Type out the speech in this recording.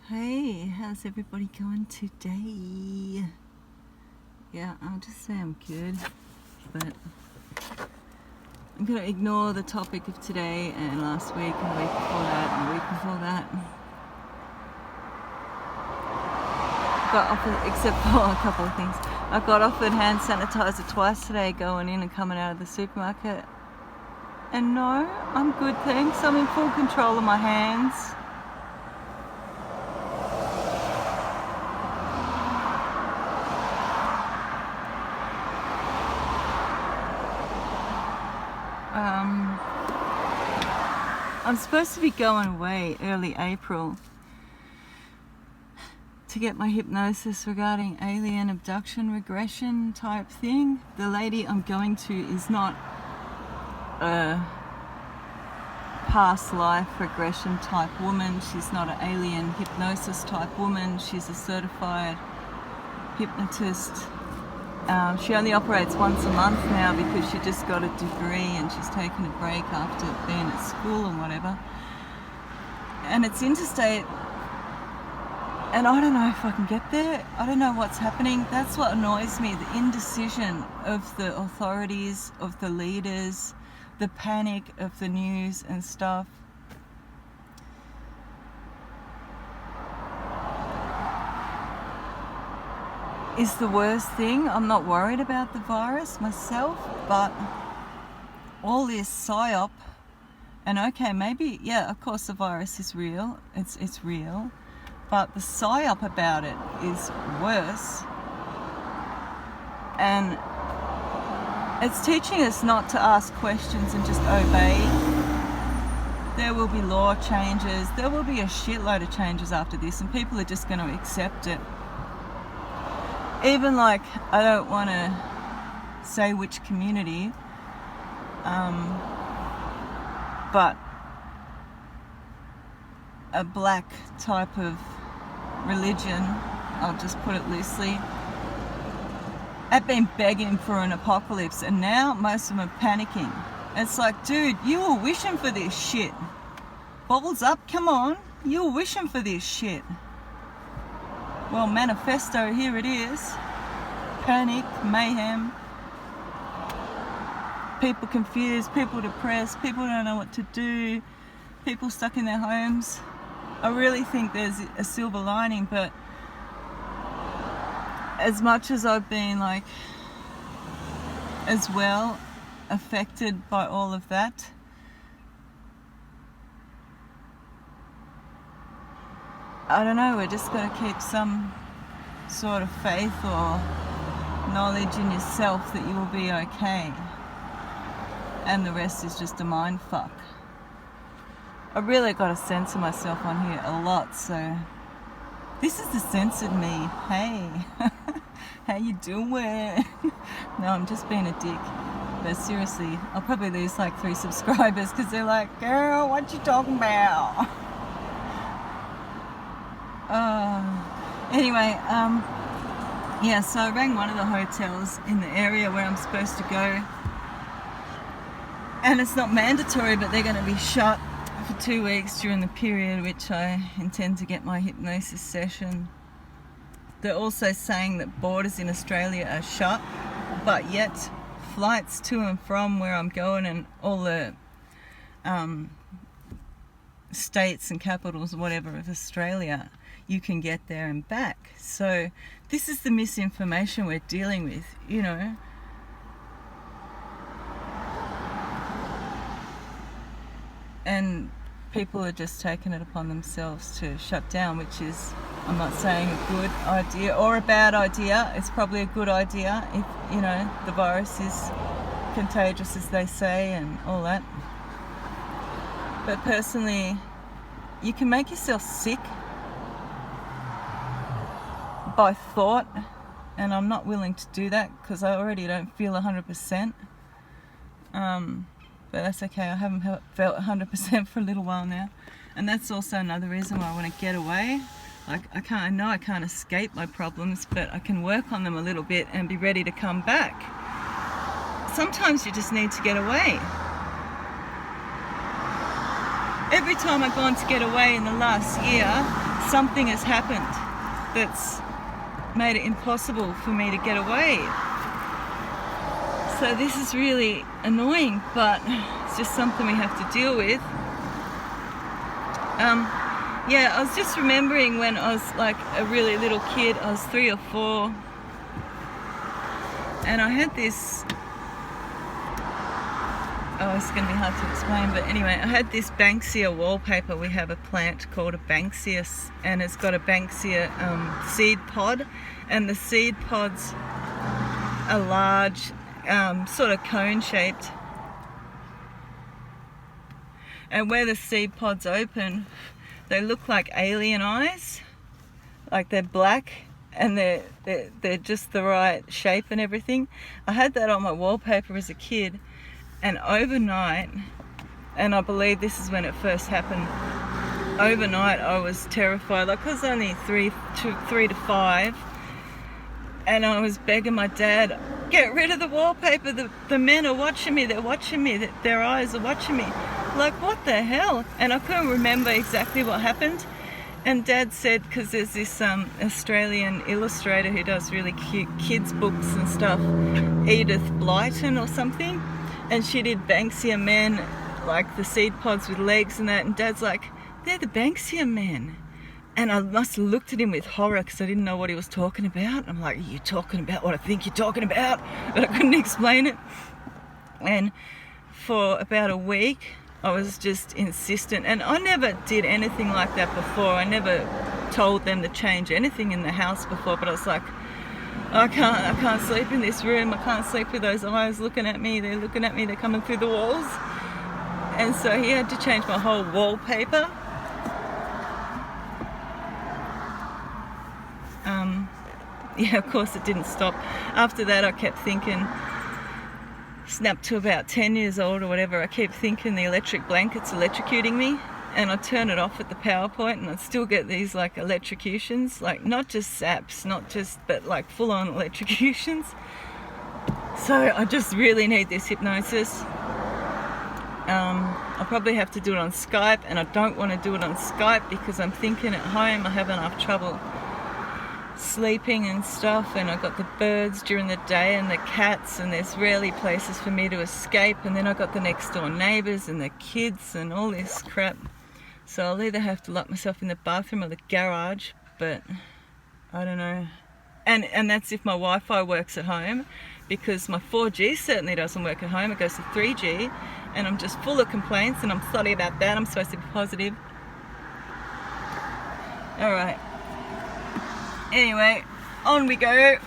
Hey, how's everybody going today? Yeah, I'll just say I'm good, but I'm going to ignore the topic of today and last week and the week before that and the week before that. Got offered, except for a couple of things. I got offered hand sanitizer twice today going in and coming out of the supermarket. And no, I'm good, thanks. I'm in full control of my hands. I'm supposed to be going away early April to get my hypnosis regarding alien abduction regression type thing. The lady I'm going to is not a past life regression type woman. She's not an alien hypnosis type woman. She's a certified hypnotist. She only operates once a month now because she just got a degree and she's taken a break after being at school and whatever. And it's interstate, and I don't know if I can get there. I don't know what's happening. That's what annoys me, the indecision of the authorities, of the leaders, the panic of the news and stuff. Is the worst thing. I'm not worried about the virus myself, but all this psyop, and okay, maybe, yeah, of course the virus is real, it's real, but the psyop about it is worse. And it's teaching us not to ask questions and just obey. There will be law changes, there will be a shitload of changes after this, and people are just going to accept it. Even like, I don't want to say which community, but a black type of religion, I'll just put it loosely, have been begging for an apocalypse, and now most of them are panicking. It's like, dude, you were wishing for this shit. Balls up, come on, you were wishing for this shit. Well, manifesto, here it is. Panic, mayhem, people confused, people depressed, people don't know what to do, people stuck in their homes. I really think there's a silver lining, but as much as I've been like as well affected by all of that, I don't know, we're just got to keep some sort of faith or knowledge in yourself that you will be okay. And the rest is just a mind fuck. I really got to censor myself on here a lot, so this is the censored me. Hey, how you doing? No, I'm just being a dick. But seriously, I'll probably lose like 3 subscribers because they're like, girl, what you talking about? Anyway, yeah, so I rang one of the hotels in the area where I'm supposed to go, and it's not mandatory, but they're going to be shut for 2 weeks during the period which I intend to get my hypnosis session. They're also saying that borders in Australia are shut, but yet flights to and from where I'm going and all the states and capitals, whatever, of Australia, you can get there and back. So this is the misinformation we're dealing with, you know. And people are just taking it upon themselves to shut down, which is, I'm not saying a good idea or a bad idea. It's probably a good idea if, you know, the virus is contagious as they say and all that. But personally, you can make yourself sick by thought, and I'm not willing to do that because I already don't feel 100%. But that's okay, I haven't felt 100% for a little while now, and that's also another reason why I want to get away. Like, I know I can't escape my problems, but I can work on them a little bit and be ready to come back. Sometimes you just need to get away. Every time I've gone to get away in the last year, something has happened that's made it impossible for me to get away. So this is really annoying, but it's just something we have to deal with. Yeah, I was just remembering when I was like a really little kid, I was 3 or 4, and I had this, oh, it's going to be hard to explain, but anyway, I had this banksia wallpaper. We have a plant called a banksias, and it's got a banksia seed pod, and the seed pods are large, sort of cone shaped, and where the seed pods open, they look like alien eyes, like they're black, and they're just the right shape and everything. I had that on my wallpaper as a kid, and overnight, and I believe this is when it first happened, overnight I was terrified. Like, I was only 3 to 5, and I was begging my dad, get rid of the wallpaper, the men are watching me, they're watching me, their eyes are watching me. Like, what the hell? And I couldn't remember exactly what happened. And Dad said, because there's this Australian illustrator who does really cute kids books and stuff, Edith Blyton or something, and she did Banksia men, like the seed pods with legs and that, and Dad's like, they're the Banksia men. And I must have looked at him with horror because I didn't know what he was talking about. I'm like, are you talking about what I think you're talking about? But I couldn't explain it. And for about a week, I was just insistent, and I never did anything like that before. I never told them to change anything in the house before, but I was like, I can't sleep in this room, I can't sleep with those eyes looking at me, they're looking at me, they're coming through the walls. And so he had to change my whole wallpaper. Yeah, of course it didn't stop. After that I kept thinking, snapped to about 10 years old or whatever, I keep thinking the electric blanket's electrocuting me, and I turn it off at the power point, and I still get these like electrocutions, like not just saps, but like full-on electrocutions. So I just really need this hypnosis. I'll probably have to do it on Skype, and I don't want to do it on Skype because I'm thinking at home I have enough trouble sleeping and stuff, and I've got the birds during the day and the cats, and there's rarely places for me to escape, and then I've got the next door neighbours and the kids and all this crap. So I'll either have to lock myself in the bathroom or the garage, but I don't know. And that's if my Wi-Fi works at home, because my 4G certainly doesn't work at home. It goes to 3G, and I'm just full of complaints, and I'm sorry about that. I'm supposed to be positive. Alright. Anyway, on we go.